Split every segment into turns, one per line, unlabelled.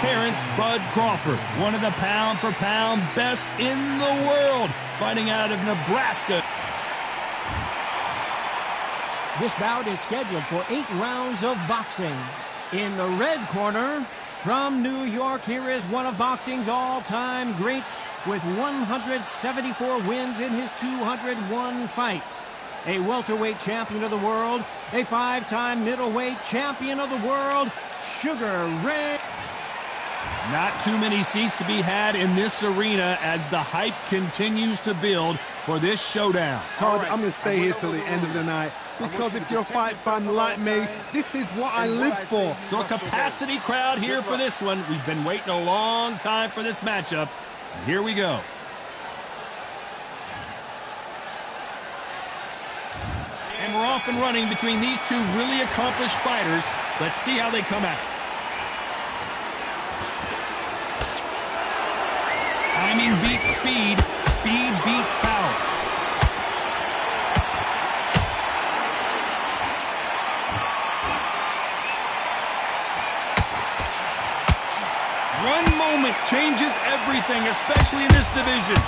Terrence Bud Crawford, one of the pound-for-pound best in the world, fighting out of Nebraska.
This bout is scheduled for 8 rounds of boxing. In the red corner, from New York, here is one of boxing's all-time greats with 174 wins in his 201 fights. A welterweight champion of the world, a 5-time middleweight champion of the world, Sugar Ray.
Not too many seats to be had in this arena as the hype continues to build for this showdown.
Todd, I'm going to stay here till the end of the night because if you're a fight fan like me, this is what I live for.
So a capacity crowd here for this one. We've been waiting a long time for this matchup. Here we go. And we're off and running between these two really accomplished fighters. Let's see how they come out. Timing beats speed. Speed beats power. One moment changes everything, especially in this division.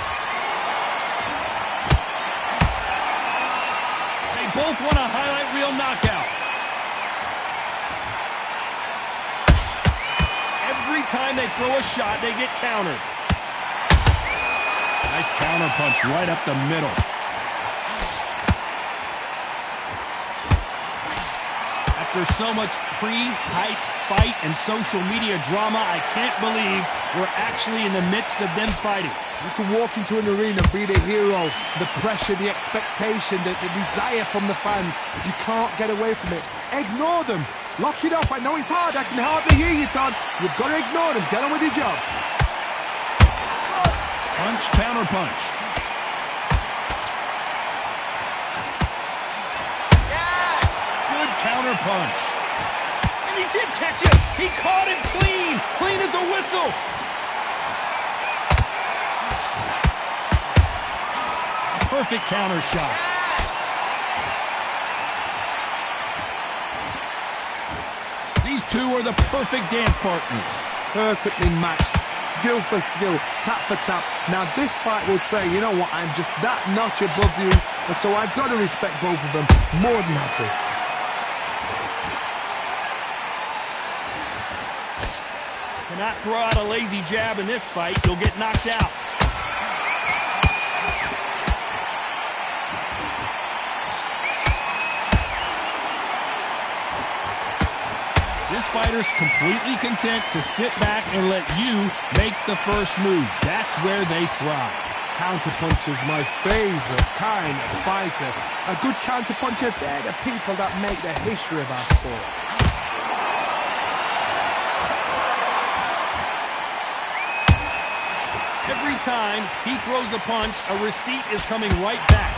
They both want a highlight reel knockout. Every time they throw a shot, they get countered. Nice counter punch right up the middle. After so much pre-hype fight and social media drama, I can't believe we're actually in the midst of them fighting.
You can walk into an arena, be the hero, the pressure, the expectation, the desire from the fans. You can't get away from it. Ignore them. Lock it up. I know it's hard. I can hardly hear you, Todd. You've got to ignore them. Get on with your job.
Punch, counter punch. Good counter punch. And he did catch him. He caught him clean. Clean as a whistle. A perfect counter shot. These two are the perfect dance partners.
Perfectly matched. Skill for skill, tap for tap. Now this fight will say, you know what, I'm just that notch above you, and so I've got to respect both of them. More than happy.
Cannot throw out a lazy jab in this fight. You'll get knocked out. This fighter's completely content to sit back and let you make the first move. That's where they thrive.
Counterpuncher's my favorite kind of fighter. A good counterpuncher, they're the people that make the history of our sport.
Every time he throws a punch, a receipt is coming right back.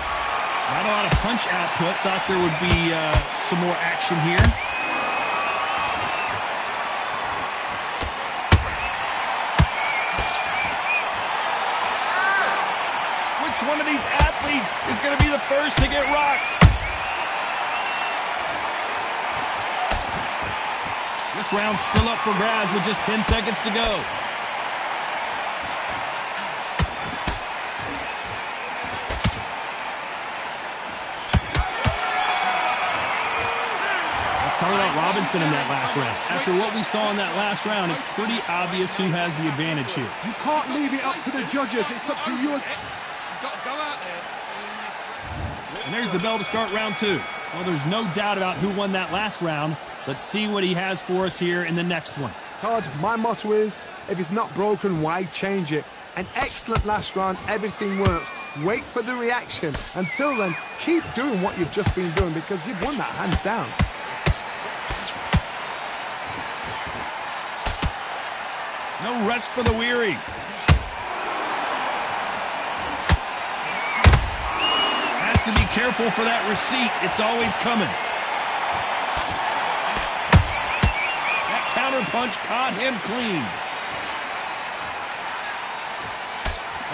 Not a lot of punch output. Thought there would be some more action here. One of these athletes is going to be the first to get rocked. This round's still up for grabs with just 10 seconds to go. Let's talk about Robinson in that last round. After what we saw in that last round, it's pretty obvious who has the advantage here.
You can't leave it up to the judges. It's up to you.
And there's the bell to start round 2. Well, there's no doubt about who won that last round. Let's see what he has for us here in the next one.
Todd, my motto is, if it's not broken, why change it? An excellent last round, everything works. Wait for the reaction. Until then, keep doing what you've just been doing because you've won that hands down.
No rest for the weary. To be careful for that receipt. It's always coming. That counter punch caught him clean.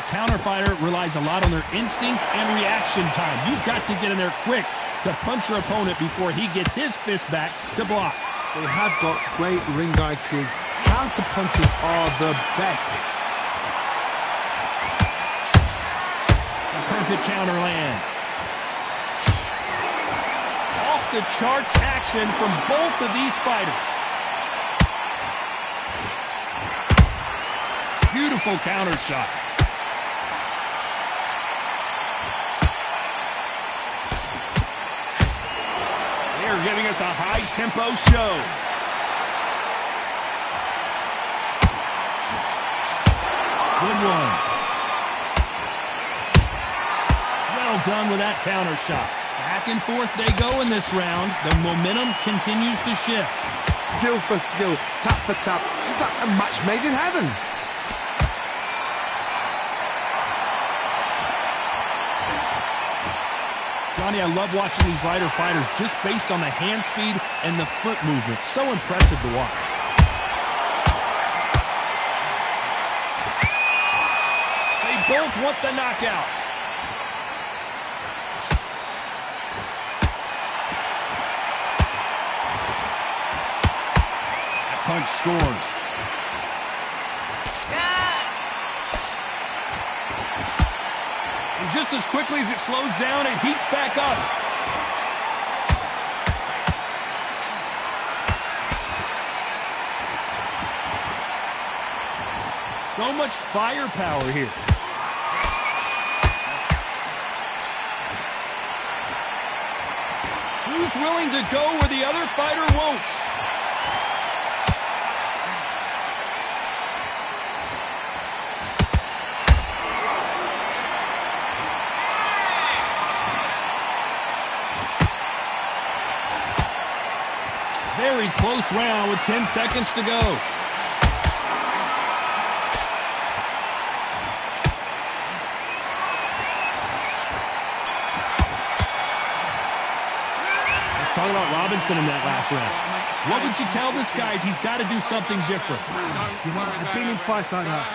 A counter fighter relies a lot on their instincts and reaction time. You've got to get in there quick to punch your opponent before he gets his fist back to block.
They have got great ring IQ. Counter punches are the best.
A perfect counter lands. Off the charts action from both of these fighters. Beautiful counter shot. They're giving us a high-tempo show. Good one. Well done with that counter shot. Back and forth they go in this round. The momentum continues to shift.
Skill for skill, tap for tap. Just like a match made in heaven.
Johnny, I love watching these lighter fighters just based on the hand speed and the foot movement. So impressive to watch. They both want the knockout. That punch scores. And just as quickly as it slows down, it heats back up. So much firepower here. Who's willing to go where the other fighter won't? Very close round with 10 seconds to go. Let's talk about Robinson in that last round. What would you tell this guy if he's got to do something different?
You know, I've been in fights like that.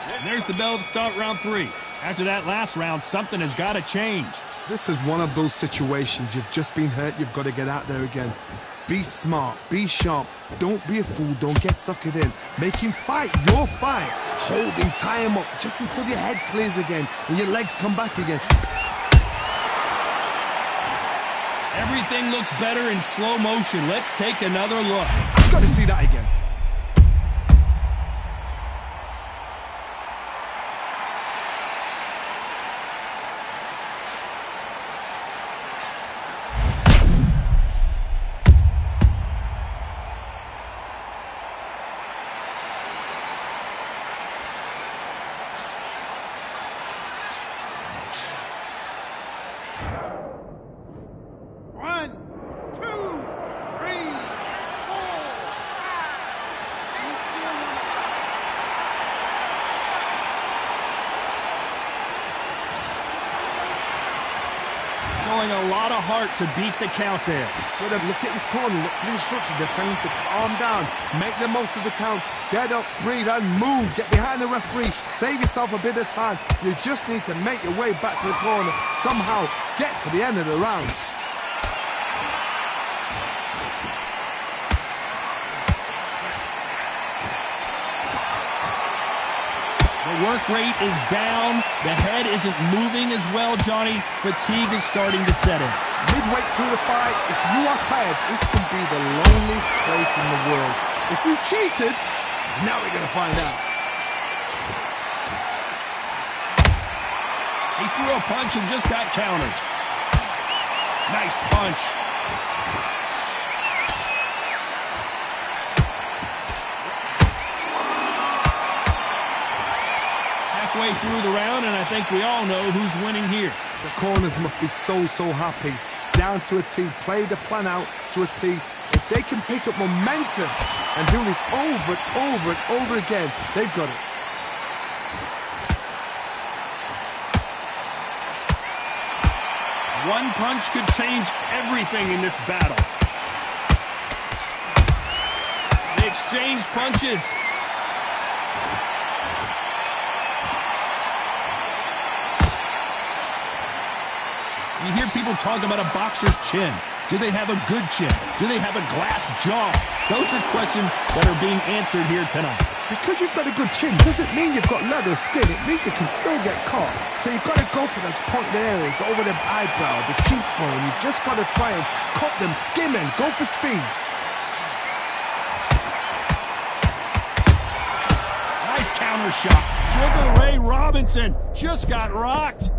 And there's the bell to start round 3. After that last round, something has got to change.
This is one of those situations. You've just been hurt. You've got to get out there again. Be smart. Be sharp. Don't be a fool. Don't get suckered in. Make him fight your fight. Hold him. Tie him up just until your head clears again and your legs come back again.
Everything looks better in slow motion. Let's take another look.
I've got to see that again.
Showing a lot of heart to beat the count there.
Look at his corner, look for the instructions. They're telling him to calm down, make the most of the count, get up, breathe, and move. Get behind the referee, save yourself a bit of time. You just need to make your way back to the corner. Somehow get to the end of the round.
The work rate is down. The head isn't moving as well, Johnny. Fatigue is starting to set in.
Midway through the fight, if you are tired, this can be the loneliest place in the world. If you've cheated, now we're going to find out.
He threw a punch and just got countered. Nice punch. Halfway through the round, and I think we all know who's winning here.
The corners must be so happy. Down to a T, play the plan out to a T. If they can pick up momentum and do this over and over and over again, they've got it.
One punch could change everything in this battle. They exchange punches. You hear people talk about a boxer's chin. Do they have a good chin? Do they have a glass jaw? Those are questions that are being answered here tonight.
Because you've got a good chin doesn't mean you've got leather skin. It means you can still get caught. So you've got to go for those pointed areas over the eyebrow, the cheekbone. You've just got to try and cut them, skim and go for speed.
Nice counter shot. Sugar Ray Robinson just got rocked.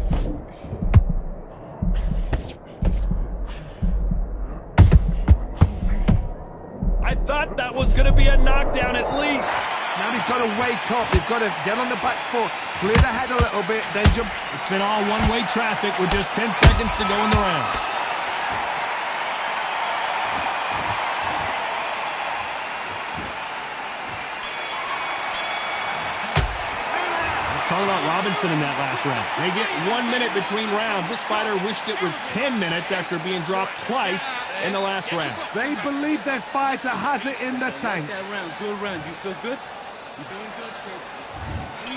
I thought that was going to be a knockdown at least.
Now they've got to wake up. They've got to get on the back foot, clear the head a little bit, then jump.
It's been all one-way traffic with just 10 seconds to go in the round. Let's talk about Robinson in that last round. They get 1 minute between rounds. This fighter wished it was 10 minutes after being dropped twice in the last round.
They believe their fighter has it in the tank.
That round, good round. You feel good? You're doing good, kid.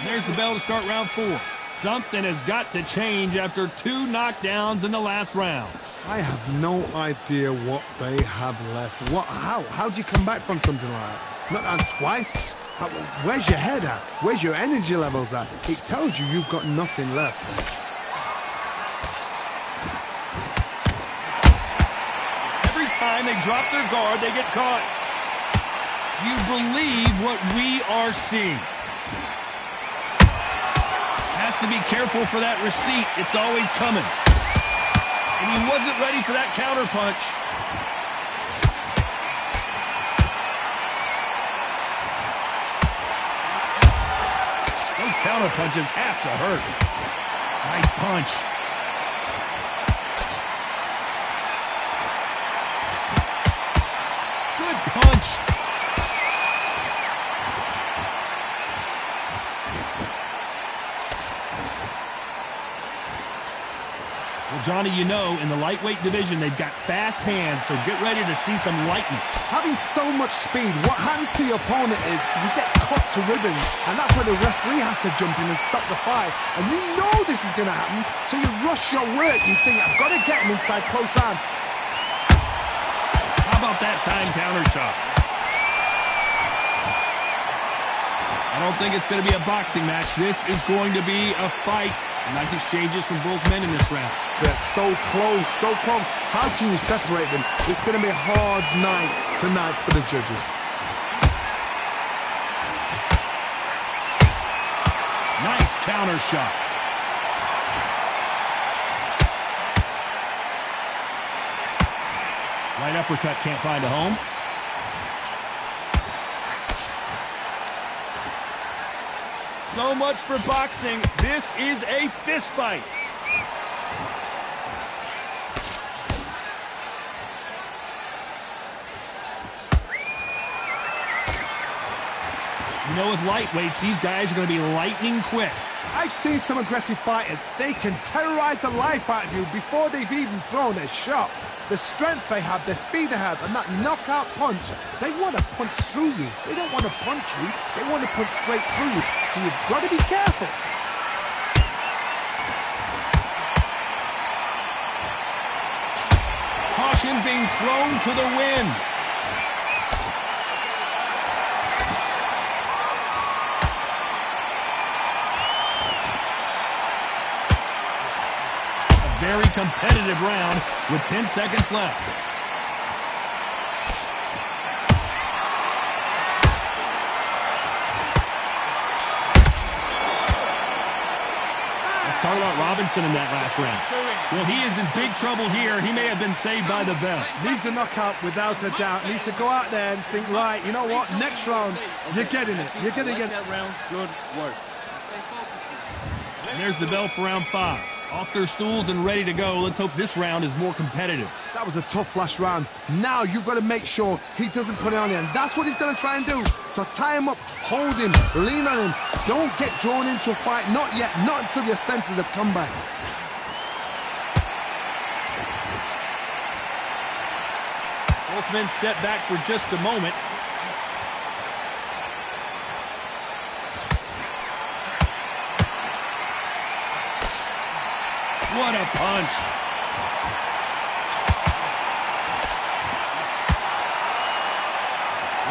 There's the bell to start round 4. Something has got to change after 2 knockdowns in the last round.
I have no idea what they have left. How do you come back from something like that? Not on twice? Where's your head at? Where's your energy levels at? It tells you you've got nothing left.
Every time they drop their guard, they get caught. Do you believe what we are seeing? Has to be careful for that receipt. It's always coming. And he wasn't ready for that counter punch. Those counter punches have to hurt. Nice punch. Good punch. Well, Johnny, you know, in the lightweight division, they've got fast hands, so get ready to see some lightning.
Having so much speed, what happens to your opponent is you get cut to ribbons, and that's where the referee has to jump in and stop the fight. And you know this is going to happen, so you rush your work. You think, I've got to get him inside close round.
How about that time counter shot? I don't think it's going to be a boxing match. This is going to be a fight. Nice exchanges from both men in this round.
They're so close, so close. How can you separate them? It's going to be a hard night tonight for the judges.
Nice counter shot. Right uppercut can't find a home. So much for boxing. This is a fist fight. You know, with lightweights, these guys are going to be lightning quick.
I've seen some aggressive fighters. They can terrorize the life out of you before they've even thrown a shot. The strength they have, the speed they have, and that knockout punch, they want to punch through you. They don't want to punch you. They want to punch straight through you. So you've got to be careful.
Caution being thrown to the wind. Very competitive round with 10 seconds left. Let's talk about Robinson in that last round. Well, he is in big trouble here. He may have been saved by the bell.
Needs a knockout without a doubt. Needs to go out there and think, right, you know what? Next round, you're getting it. You're going to get
that round. Good work.
And there's the bell for round 5. Off their stools and ready to go. Let's hope this round is more competitive.
That was a tough last round. Now you've got to make sure he doesn't put it on you. And that's what he's going to try and do. So tie him up, hold him, lean on him. Don't get drawn into a fight. Not yet. Not until your senses have come back.
Both men step back for just a moment. What a punch.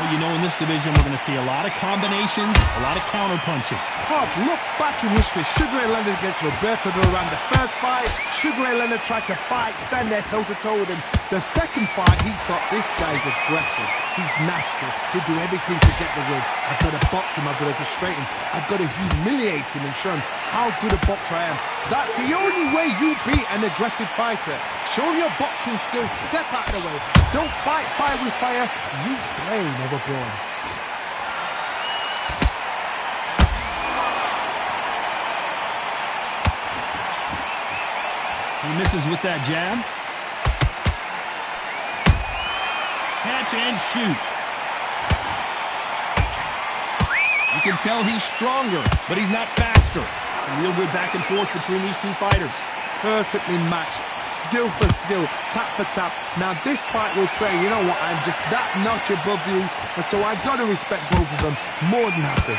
Well, you know, in this division, we're going to see a lot of combinations, a lot of counter-punching.
Pop, look back in history. Sugar Ray Leonard against Roberto Duran. The first fight, Sugar Ray Leonard tried to fight, stand there toe-to-toe with him. The second fight, he thought, this guy's aggressive. He's nasty. He'll do everything to get the win. I've got to box him. I've got to frustrate him. I've got to humiliate him and show him how good a boxer I am. That's the only way you beat an aggressive fighter. Show your boxing skills. Step out of the way. Don't fight fire with fire. Use brain over brawn.
He misses with that jab. Catch and shoot. You can tell he's stronger, but he's not faster. A real good back and forth between these two fighters.
Perfectly matched. Skill for skill, tap for tap. Now this fight will say, you know what, I'm just that notch above you, and so I've got to respect both of them more than happy.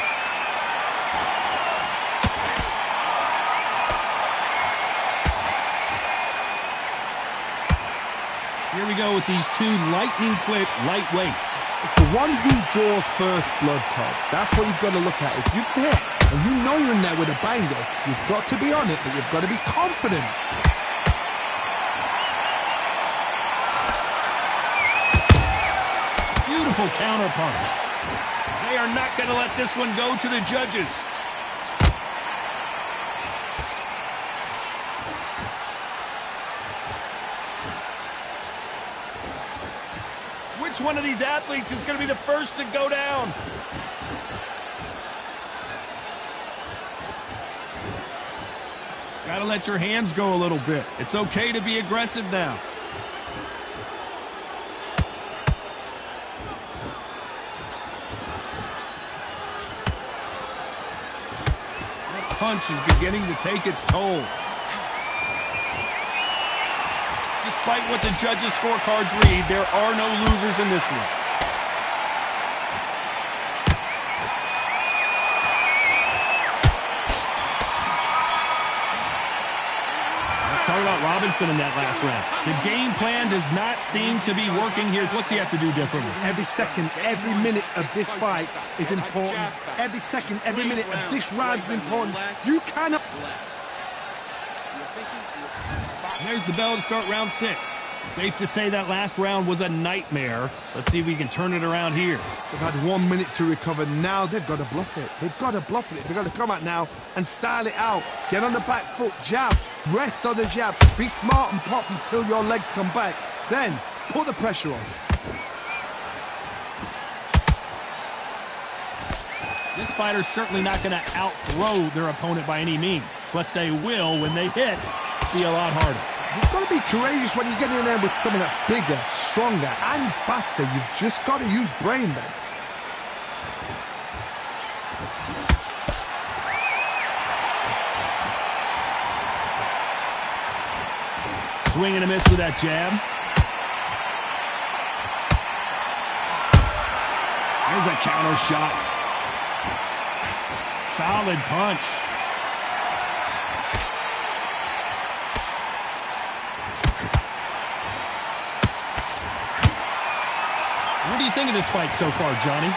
Here we go with these two lightning-quick lightweights.
It's the one who draws first blood, Todd. That's what you've got to look at. If you're there, and you know you're in there with a banger, you've got to be on it, but you've got to be confident.
Beautiful counter punch. They are not going to let this one go to the judges. Which one of these athletes is going to be the first to go down? Got to let your hands go a little bit. It's okay to be aggressive now. That punch is beginning to take its toll. Despite what the judges' scorecards read, there are no losers in this one. Let's talk about Robinson in that last round. The game plan does not seem to be working here. What's he have to do differently?
Every second, every minute of this fight is important. Every second, every minute of this round is important. You cannot...
There's the bell to start round 6. Safe to say that last round was a nightmare. Let's see if we can turn it around here.
They've had 1 minute to recover. Now they've got to bluff it. They've got to bluff it. They've got to come out now and style it out. Get on the back foot, jab, rest on the jab. Be smart and pop until your legs come back. Then put the pressure on.
This fighter's certainly not going to outthrow their opponent by any means, but they will, when they hit, be a lot harder.
You've got to be courageous when you get in there with someone that's bigger, stronger, and faster. You've just got to use brain then.
Swing and a miss with that jab. There's a counter shot. Solid punch. What do you think of this fight so far, Johnny?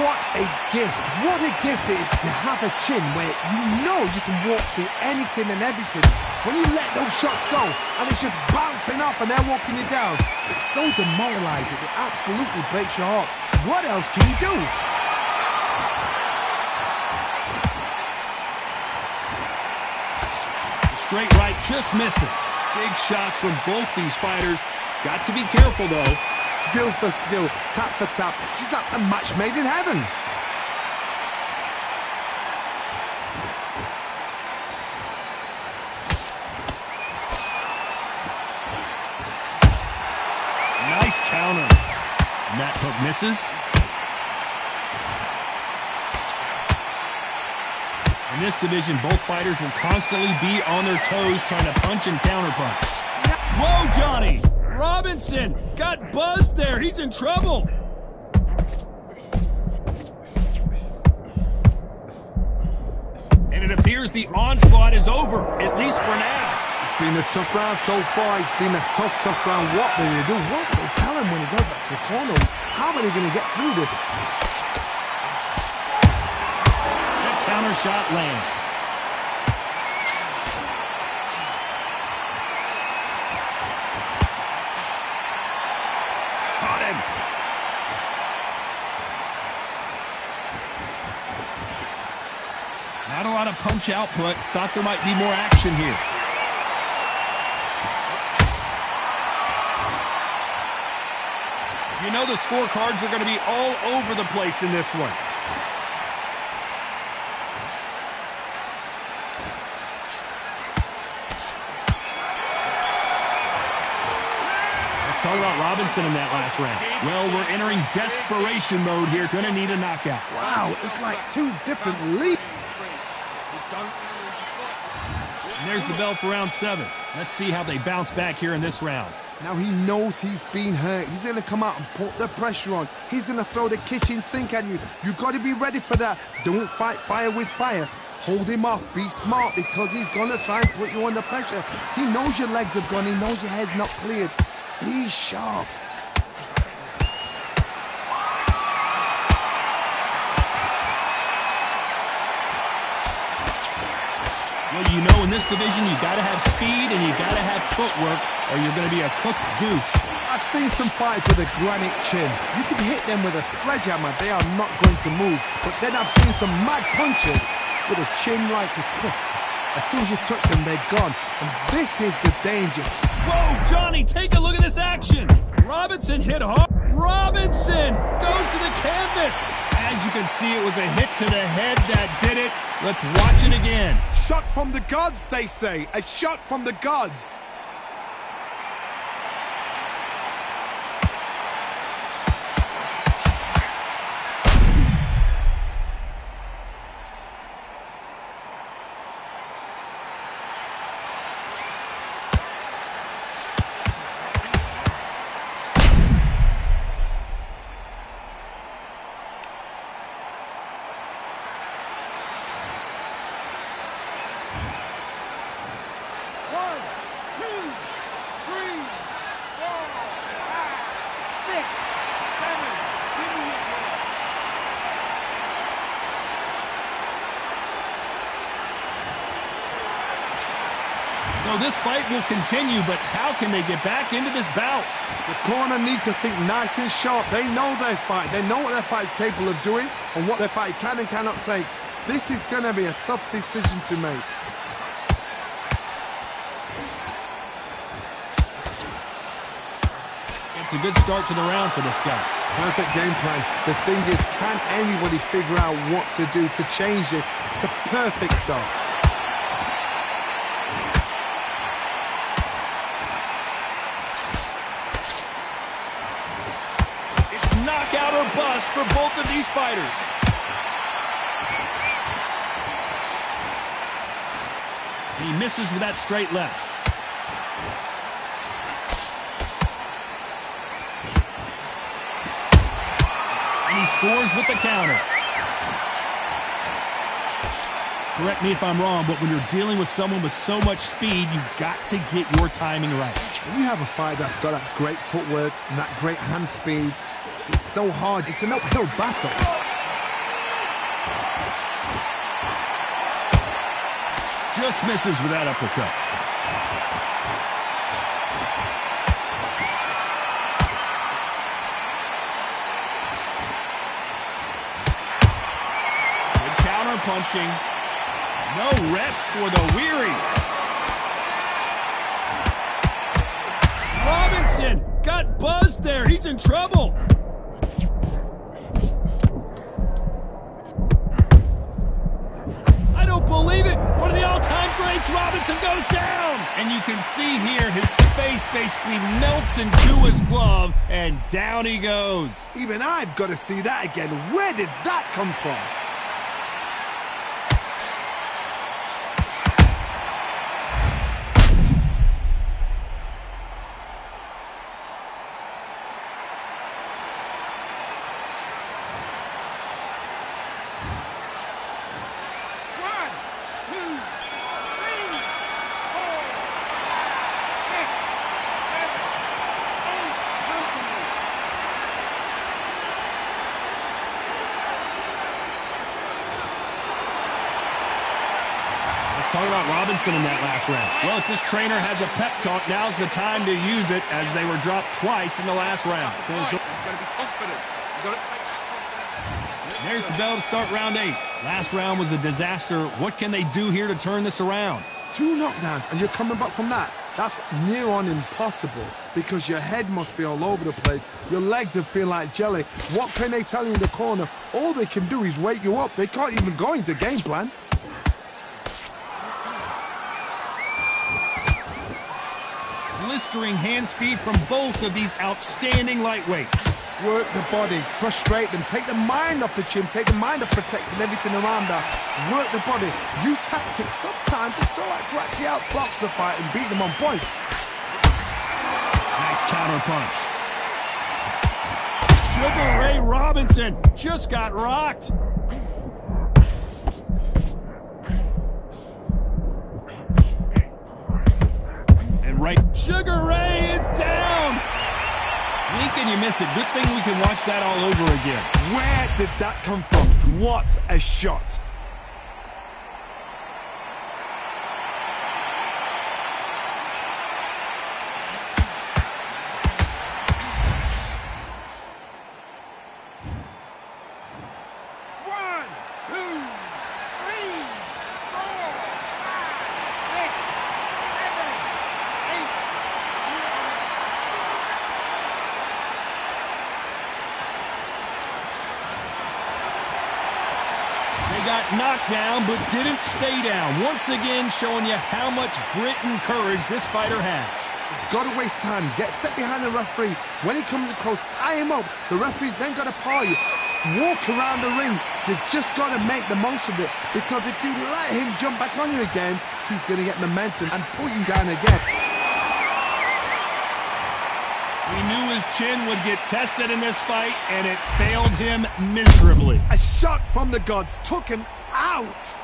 What a gift. What a gift it is to have a chin where you know you can walk through anything and everything. When you let those shots go and it's just bouncing off and they're walking you down, it's so demoralizing. It absolutely breaks your heart. What else can you do?
Straight right just misses. Big shots from both these fighters. Got to be careful, though.
Skill for skill, tap for tap. She's like a match made in heaven.
Nice counter. And that hook misses. In this division, both fighters will constantly be on their toes trying to punch and counterpunch. Whoa, Johnny! Robinson got buzzed there. He's in trouble. And it appears the onslaught is over, at least for now. It's
been a tough round so far. It's been a tough round. What do they do? What do they tell him when he goes back to the corner? How are they going to get through this?
That counter shot lands. Caught him. Not a lot of punch output. Thought there might be more action here. You know the scorecards are going to be all over the place in this one. Let's talk about Robinson in that last round. Well, we're entering desperation mode here. Going to need a knockout.
Wow, it's like two different leagues.
And there's the bell for round 7. Let's see how they bounce back here in this round.
Now he knows he's been hurt. He's going to come out and put the pressure on. He's going to throw the kitchen sink at you. You got to be ready for that. Don't fight fire with fire. Hold him off. Be smart because he's going to try and put you under pressure. He knows your legs have gone. He knows your head's not cleared. Be sharp.
Well, you know, in this division, you got to have speed and you got to have footwork, or you're going to be a cooked goose.
I've seen some fighters with a granite chin. You can hit them with a sledgehammer. They are not going to move. But then I've seen some mad punchers with a chin like a crisp. As soon as you touch them, they're gone. And this is the danger.
Whoa, Johnny, take a look at this action. Robinson hit hard. Robinson goes to the canvas. As you can see, it was a hit to the head that did it. Let's watch it again.
Shot from the gods, they say. A shot from the gods.
So this fight will continue, but how can they get back into this bout?
The corner need to think nice and sharp. They know their fight. They know what their fight is capable of doing and what their fight can and cannot take. This is going to be a tough decision to make.
It's a good start to the round for this guy.
Perfect game plan. The thing is, can anybody figure out what to do to change this? It's a perfect start.
Knockout or bust for both of these fighters. He misses with that straight left. And he scores with the counter. Correct me if I'm wrong, but when you're dealing with someone with so much speed, you've got to get your timing right.
When you have a fight that's got that great footwork and that great hand speed, it's so hard. It's an uphill battle.
Just misses with that uppercut. Good counter punching. No rest for the weary. Robinson got buzzed there. He's in trouble. I don't believe it. One of the all-time greats, Robinson goes down. And you can see here his face basically melts into his glove, and down he goes.
Even I've got to see that again. Where did that come from?
talking about Robinson in that last round. Well, if this trainer has a pep talk, now's the time to use it, as they were dropped twice in the last round.
He's got to be confident. He's got to take that confidence.
There's the bell to start round 8. Last round was a disaster. What can they do here to turn this around?
2 knockdowns, and you're coming back from that. That's near on impossible, because your head must be all over the place. Your legs will feel like jelly. What can they tell you in the corner? All they can do is wake you up. They can't even go into game plan.
Blistering hand speed from both of these outstanding lightweights.
Work the body, frustrate them, take the mind off the chin, take the mind off protecting everything around that. Work the body, use tactics. Sometimes it's all right to actually outbox the fight and beat them on points.
Nice counter punch. Sugar Ray Robinson just got rocked. And right, Sugar Ray is down. Lincoln, you miss it. Good thing we can watch that all over again.
Where did that come from? What a shot.
Got knocked down, but didn't stay down. Once again, showing you how much grit and courage this fighter has.
Got to waste time. Step behind the referee. When he comes close, tie him up. The referee's then got to paw you. Walk around the ring. You've just got to make the most of it, because if you let him jump back on you again, he's going to get momentum and pull you down again.
We knew his chin would get tested in this fight, and it failed him miserably.
A shot from the gods took him out.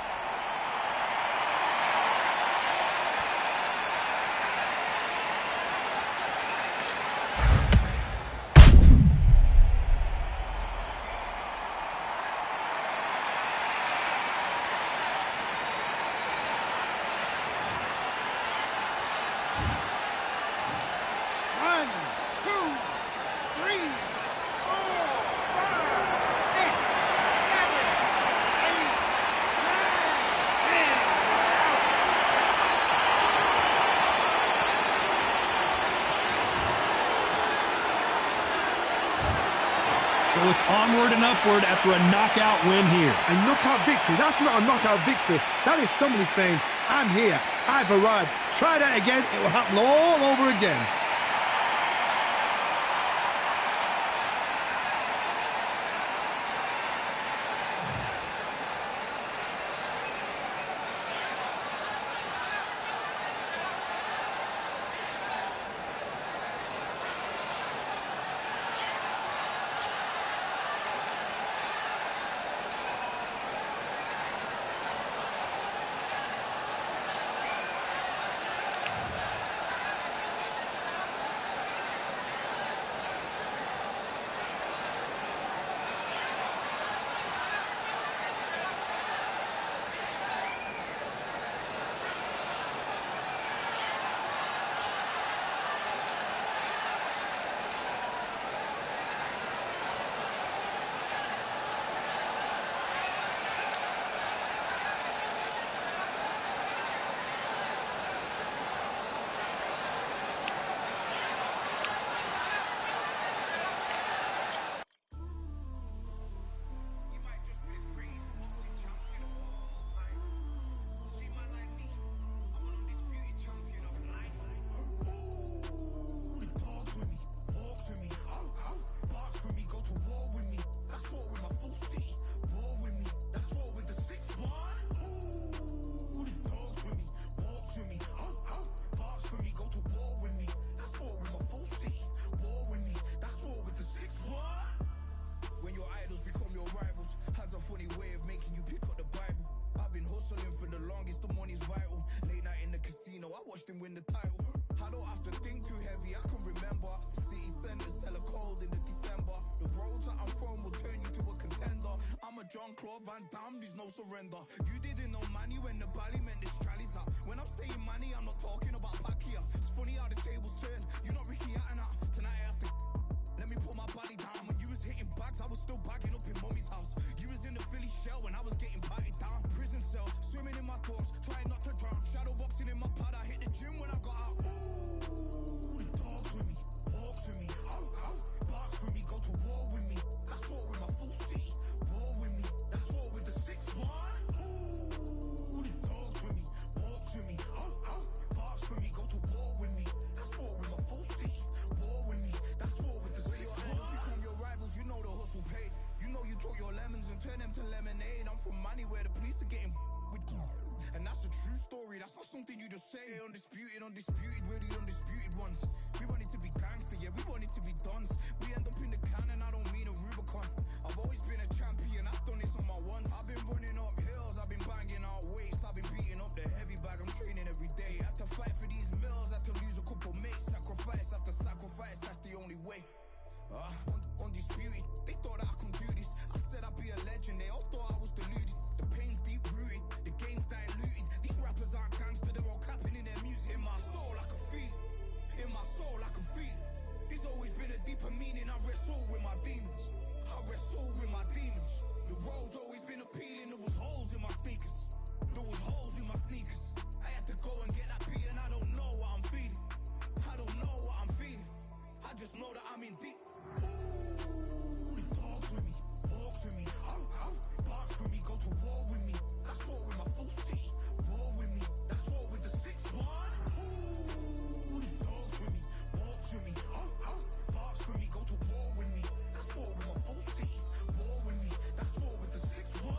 So it's onward and upward after a knockout win here.
A knockout victory? That's not a knockout victory. That is somebody saying, I'm here, I've arrived. Try that again, it will happen all over again.
Jean-Claude Van Damme is no surrender. You didn't know money when the bally meant this rally saying money, I'm not talking about back here. It's funny how the tables turn. You're not Ricky Hatton. Tonight I have to let me put my body down. When you was hitting bags, I was still bagging up in mummy's house. You was in the Philly shell when I was getting batted down. Prison cell, swimming in my thoughts, trying not to drown. Shadow boxing in my pad, I hit the gym when I got out. Ooh, the dogs with me, walks with me, barks for me, go to war with me. That's war with my full city. War with me, that's war with the 6-1. Ooh, the dogs with me, walks with me, barks for me, go to war with me. That's war with my full city. War with me, that's war with the 6-1. Become your rivals, you know the hustle paid. You know you took your lemons and turn them to lemonade. I'm from money where the police are getting with. And that's a true story, that's not something you just say. Undisputed, we're the undisputed ones. We want it to be gangster, yeah, we want it to be dons. We end up in the can and I don't mean a Rubicon. I've always been a champion, I've done this on my ones. I've been running up hills, I've been banging out weights. I've been beating up the heavy bag, I'm training every day. Had to fight for these mills, had to lose a couple mates. Sacrifice after sacrifice, that's the only way. Undisputed, they thought that I couldn't do this. I said I'd be a legend, they all thought I was deluded. The pain's deep rooted, the game's diluted. These rappers aren't gangster, they're all capping in their music. In my soul I can feel it, in my soul I can feel it. There's always been a deeper meaning, I wrestle with my demons. I wrestle with my demons. The road's always been appealing, there was holes in my sneakers. There was holes in my sneakers. I had to go and get that beat and I don't know what I'm feeling. I don't know what I'm feeling. I just know that I'm in deep. Ooh, the dogs with me, walks with me, barks for me, go to war with me. That's war with my full city. War with me, that's war with the 6-1. Ooh, the dogs with me, walks with me, barks for me, go to war with me. That's war with my full city. War with me, that's war with the 6-1.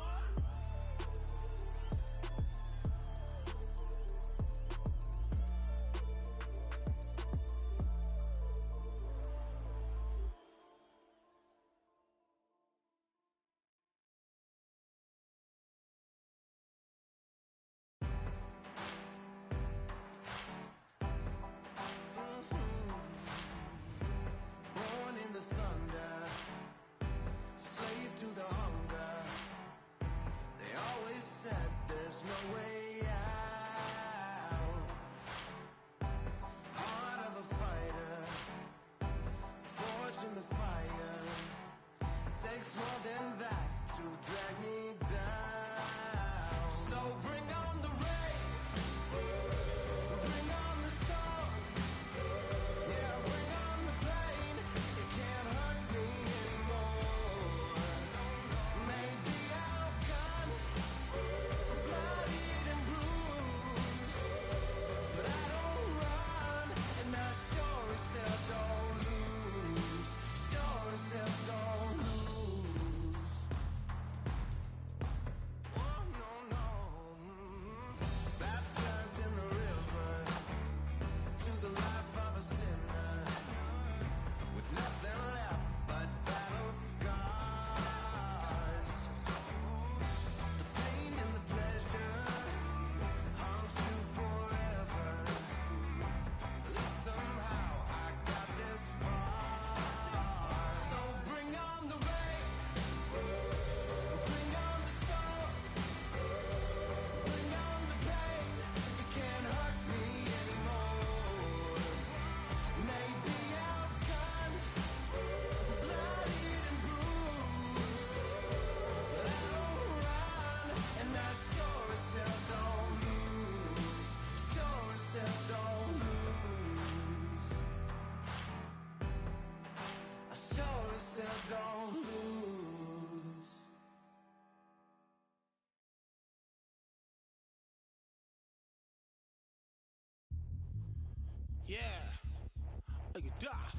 Yeah, look at that.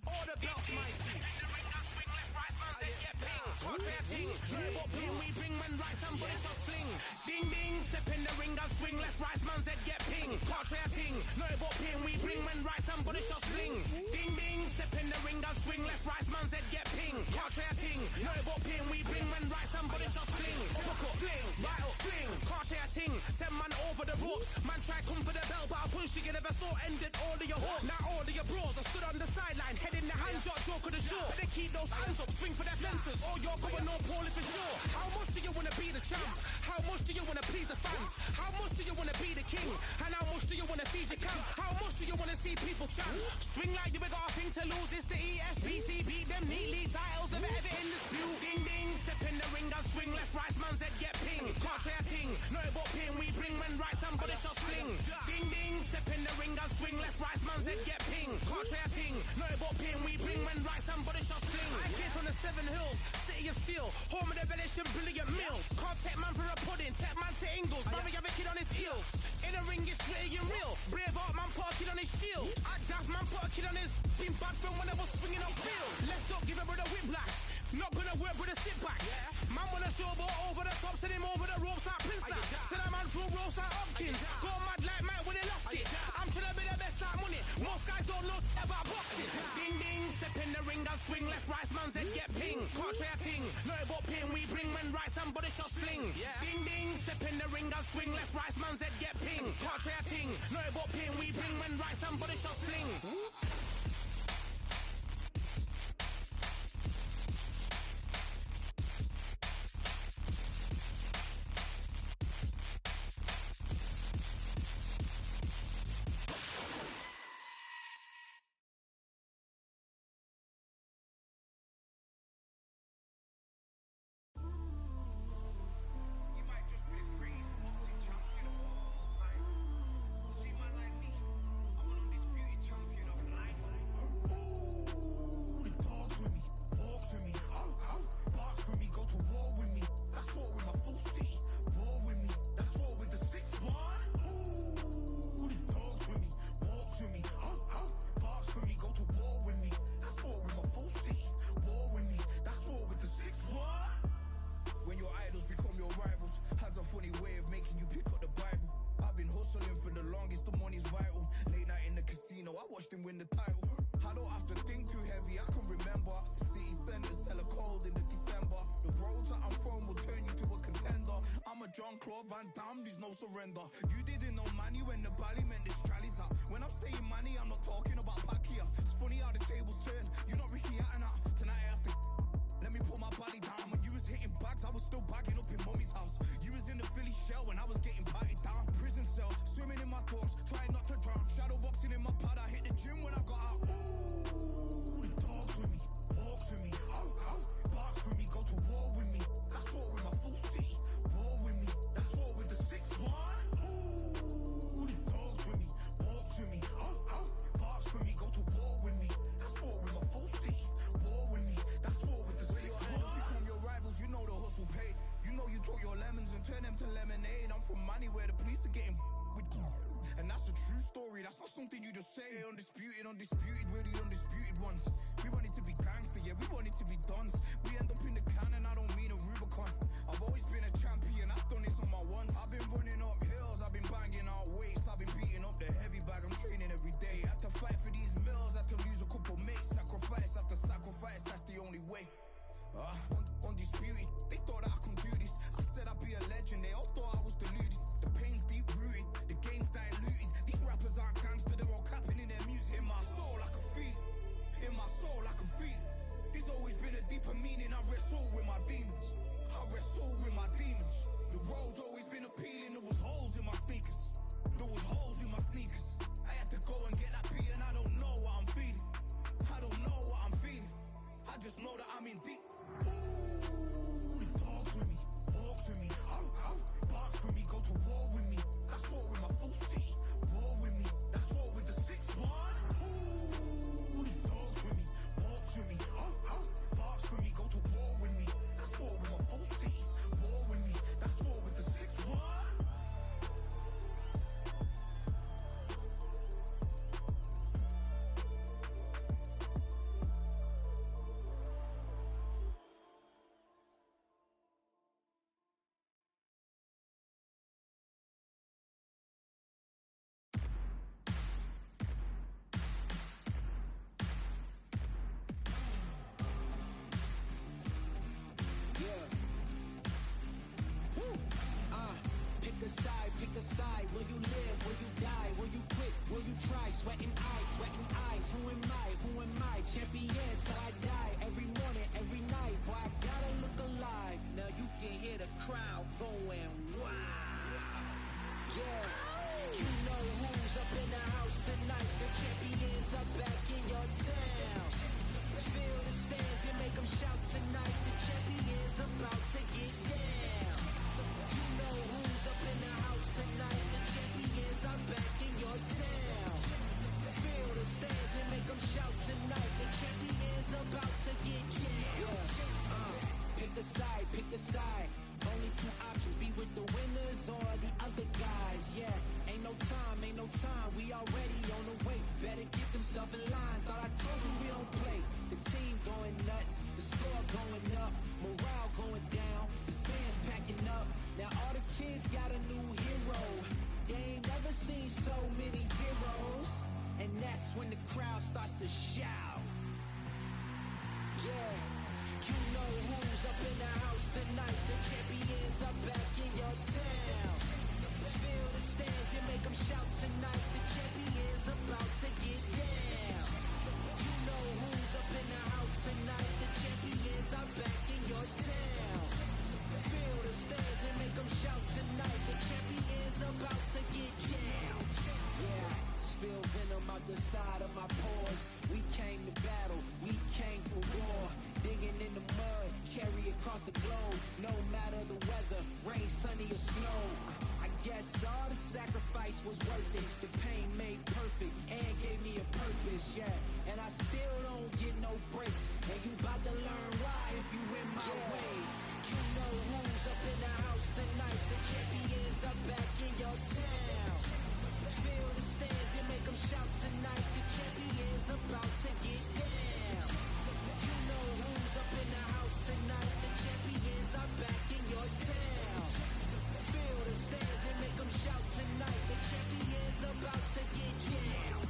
All the belts, mighty. In the ring, I swing left, right, man's head get ping. Contrary ting, no ping, we bring man right, somebody shots fling. Ding ding, step in the ring, I swing left, right, man's head get ping. Contrary ting, no ping, we bring man right, somebody shots fling. Ding ding, step in the ring, I swing left, right, man's head get ping. Contrary ting, no ping, we bring man right, somebody shots fling. Uppercut, fling, right up, fling. Contrary ting, send man over the ropes. Man try come for the belt, but I punch you never saw ended all of your hopes. Now all of your bros are stood on the sideline, head in the hand shot, choke of the shore. But they keep those hands up, swing for their fences, or you're going no poorly for sure. How much do you wanna be the champ? How much do you wanna please the fans? How much do you wanna be the king? And how much do you wanna feed your camp? How much do you wanna see people chant? Swing like you got a thing to lose. It's the ESPC. Beat them neatly. Titles never ever in dispute. Ding ding. Step in the ring and swing left, right, man's head get ping. Can't try a ting. No about ping. We bring men right, somebody shot sling. Ding ding. Step in the ring and swing left, right, man's head get ping. Can't try a ting. No about ping. We bring men right, somebody shot sling. I came from the 7 Hills, city of steel, home of the village and brilliant meals. Can't take man for a pudding, take man to Ingles. Barry have a kid on his heels. In the ring it's gritty and real. Braveheart man put a kid on his shield. At Daft man put a kid on his. Been bad from when I was swinging up field. Left up, give a brother whiplash. Not gonna work with a sit back. Man wanna show ball over the top, send him over the ropes like Prince now. Send a man through ropes like Hopkins. Go mad like Mike when he lost it. I'm trying to be the best like money. Most guys don't know about boxing. Ding ding, step in the ring and swing left, right, man's head get ping. Can't try a ting. No about ping, we bring men right, somebody shot sling. Ding ding, step in the ring and swing left, right, man's head get ping. Can't try a ting. No about ping, we bring men right, somebody shot sling.
Surrender. You didn't know money when the bally meant the strallies up. When I'm saying money, I'm not talking about Pakia. It's funny how the tables turn. You're not Ricky Hatton up. Tonight I have to let me put my body down. When you was hitting bags, I was still bagging up in mommy's house. You was in the Philly shell when I was getting patted down. Prison cell, swimming in my thoughts, trying not to drown. Shadow boxing in my pad, I hit the gym when I got out. Ooh, the dogs with me, walks with me, barks with me, go to war with me. That's war with my full city. War with me, that's war with the 6-1. Ooh, the dogs with me, walks with me, barks with me, go to war with me. That's war with my full city. War with me, that's war with the 6-1. Become your rivals, you know the hustle paid. You know you took your lemons and turn them to lemonade. I'm from money where the police are getting with. And that's a true story, that's not something you just say. Undisputed, we're the undisputed ones. We want it to be gangster, yeah, we want it to be dons. We end up in the can and I don't mean a Rubicon. I've always been a champion, I've done this on my ones. I've been running up hills, I've been banging out weights. I've been beating up the heavy bag, I'm training every day. Had to fight for these mills, had to lose a couple mates. Sacrifice after sacrifice, that's the only way. Undisputed, they thought that I could do this. I said I'd be a legend, they all thought I was deluded. The pain's deep rooted, the game's diluted. These rappers aren't gangster, they're all capping in their music. In my soul I can feel it, in my soul I can feel it. There's always been a deeper meaning, I wrestle with my demons. I wrestle with my demons.
starts to shout. Yeah, you know who's up in the house tonight. The champions are back in your town. Feel the stands and make them shout tonight. The champions about to get down. You know who's up in the house tonight. The champions are back in your town. Feel the stands and make them shout tonight. The champions about to get down. Yeah, spill venom out the side of my pores. We came to battle, we came for war. Digging in the mud, carry across the globe. No matter the weather, rain, sunny or snow. I guess all the sacrifice was worth it. The pain made perfect and gave me a purpose, yeah. And I still don't get no breaks. And you bout to learn why if you in my way. You know who's up in the house tonight. The champions are back in your town. Feel the stands and make them shout tonight. The champions about to get down. You know who's up in the house tonight. The champions are back in your town. Feel the stands and make them shout tonight. The champions about to get down.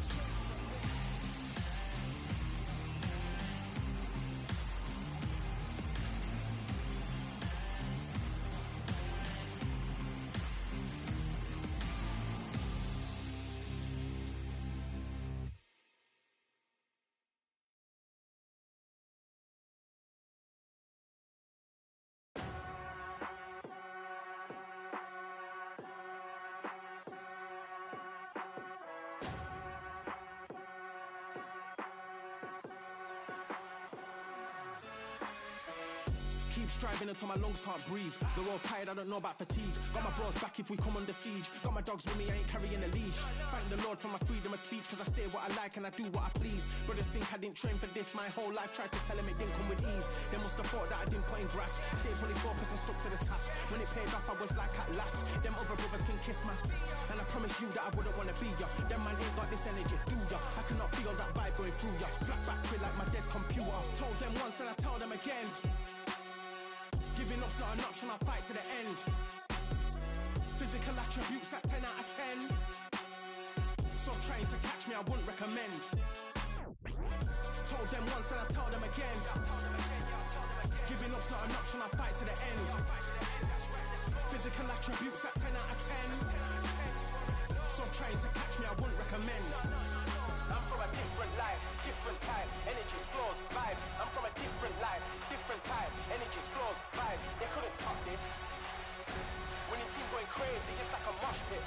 Striving until my lungs can't breathe. They're all tired, I don't know about fatigue. Got my bros back if we come under siege. Got my dogs with me, I ain't carrying a leash. Thank the Lord for my freedom of speech, cause I say what I like and I do what I please. Brothers think I didn't train for this my whole life. Tried to tell them it didn't come with ease. They must have thought that I didn't put in graft. Stayed fully focused and stuck to the task. When it paid off, I was like at last. Them other brothers can kiss my ass. And I promise you that I wouldn't wanna be ya. Them man ain't got this energy, do ya? I cannot feel that vibe going through ya. Flat back quit like my dead computer. Told them once and I tell them again. Giving up's not an option, I'll fight to the end. Physical attributes at 10 out of 10. So trying to catch me, I wouldn't recommend. Told them once and I tell them again. Giving up's not an option, I'll fight to the end. Physical attributes at 10 out of 10. So trying to catch me, I wouldn't recommend. I'm from a different life, different type, energies, flows, vibes. I'm from a different life, different type, energies, flows, vibes. They couldn't top this. When your team going crazy, it's like a mosh pit.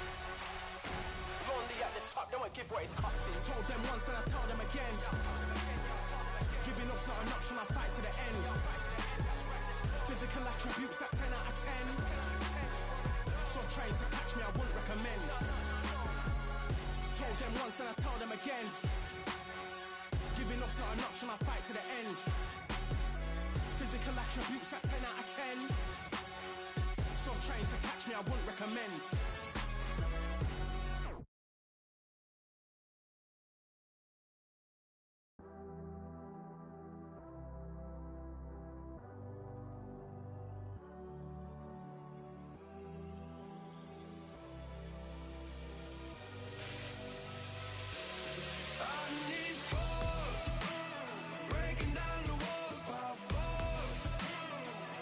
Lonely at the top, they won't give what it's costing. Told them once and I tell them again. Giving up's not an option, I'll fight to the end. Physical attributes at 10 out of 10. So trying to catch me, I wouldn't recommend. Told them once and I tell them again. Giving up's not an option, I'll fight to the end. Physical attributes at 10 out of 10. So trying to catch me, I wouldn't recommend.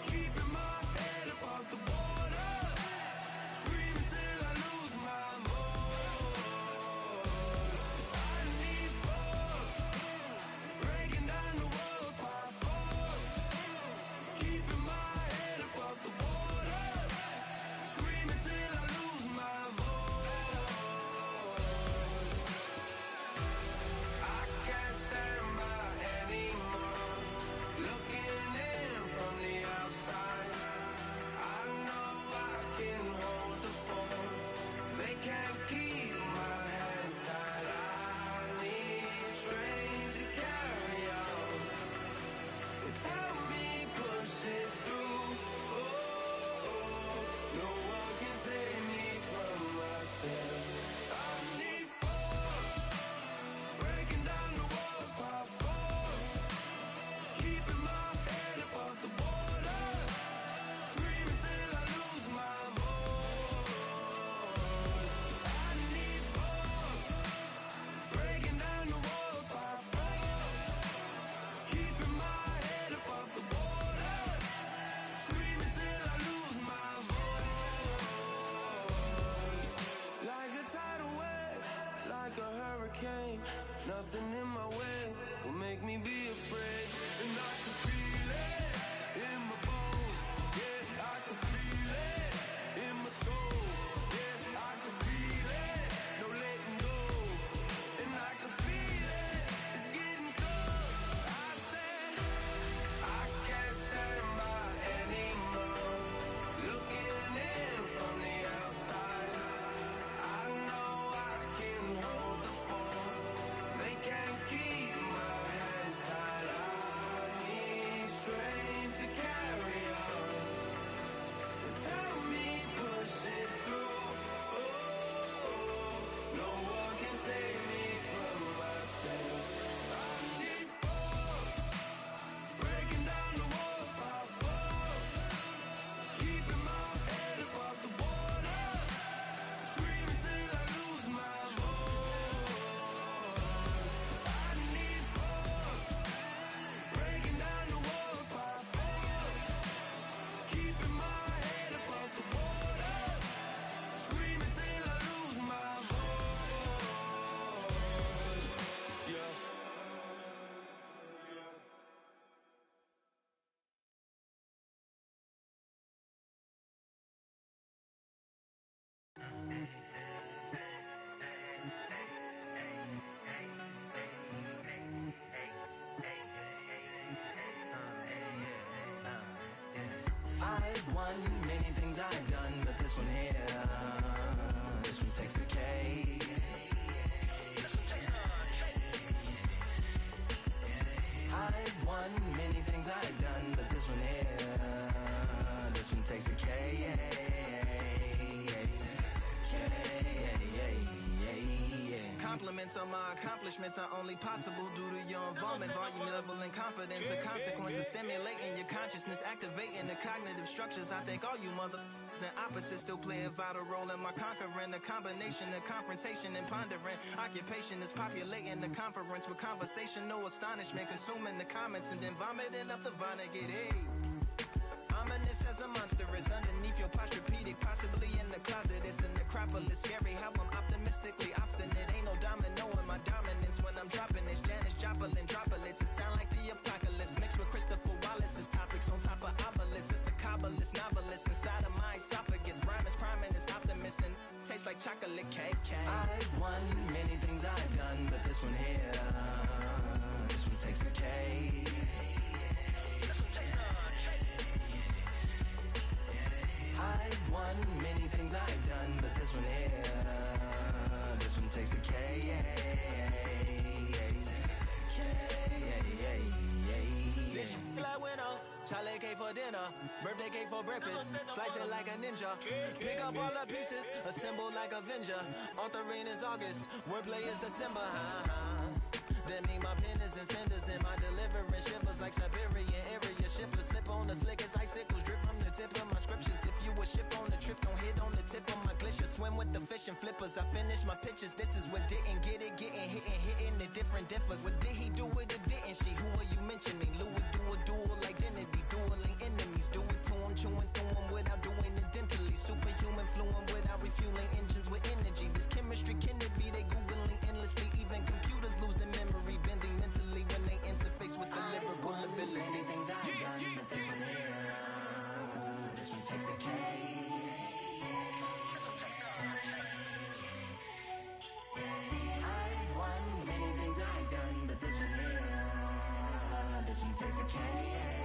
Keeping my head above the border, screaming till I Nothing in my way will make me be afraid. And I can feel it in my bones. Yeah, I can feel it in my soul. Yeah, I can feel it, no letting go. And I can feel it, it's getting close. I said, I can't stand by anymore. Looking in from the outside, I know I can hold the phone. They can't keep my hands tied. I need strength to carry on without me pushing through. Oh, no one can save me from myself. I need force, breaking down the walls by force, keeping my head above the water, screaming till I lose my voice. I need force, breaking down the walls by force, keeping my head above the water, screaming till I lose my voice. Yeah.
I've won many things I've done, but this one here, this one takes the cake. I've won many things I've done, but this one here, this one takes the cake. Compliments on my accomplishments are only possible due to your involvement, volume, level, and confidence. A consequence of stimulating your consciousness, activating the cognitive structures. I think all you mother and opposites still play a vital role in my conquering. The combination of confrontation and pondering. Occupation is populating the conference with conversation, no astonishment, consuming the comments and then vomiting up the Vonnegut. Hey. Ominous as a monster is underneath your posturepedic, possibly in the closet. It's a necropolis, scary how I'm optimistically obstinate. Ain't no domino in my dominance when I'm dropping this. Janis Joplin droplets, it sound like the apocalypse mixed with Christopher Wallace's topics on top of obelisks. It's a kabbalist novelist inside of my esophagus. Rhyme is priming, is optimist and tastes like chocolate cake. I've won many things I've done, but this one here, this one takes the cake. I've won many things I've done, but this one here, this one takes the cake. Bitch, like winner, chocolate cake for dinner, birthday cake for breakfast, slice it like a ninja, pick up all the pieces, assemble like Avenger, authoring is August, wordplay is December, That mean my pen is in cinders and my deliverance shivers like Siberian area shippers. Slip on the slick as icicles, drip from the tip of my scriptures. If you a ship on the trip, don't hit on the tip of my glacier. Swim with the fish and flippers. I finish my pictures. This is what didn't get it, getting hitting the different differs. What did he do with it? Didn't she? Who are you mentioning? Lou would do a dual identity, dueling enemies. Do it to him, chewing through him without doing it dentally. Superhuman, fluent without refueling engines with energy. This chemistry can it be? They googling endlessly. Even computers losing memory, bending mentally when they interface with the lyrical ability. Many things I've done, but this one here, this one takes the cake. This one takes the cake. I've won many things I've done, but this one here, this one takes the cake.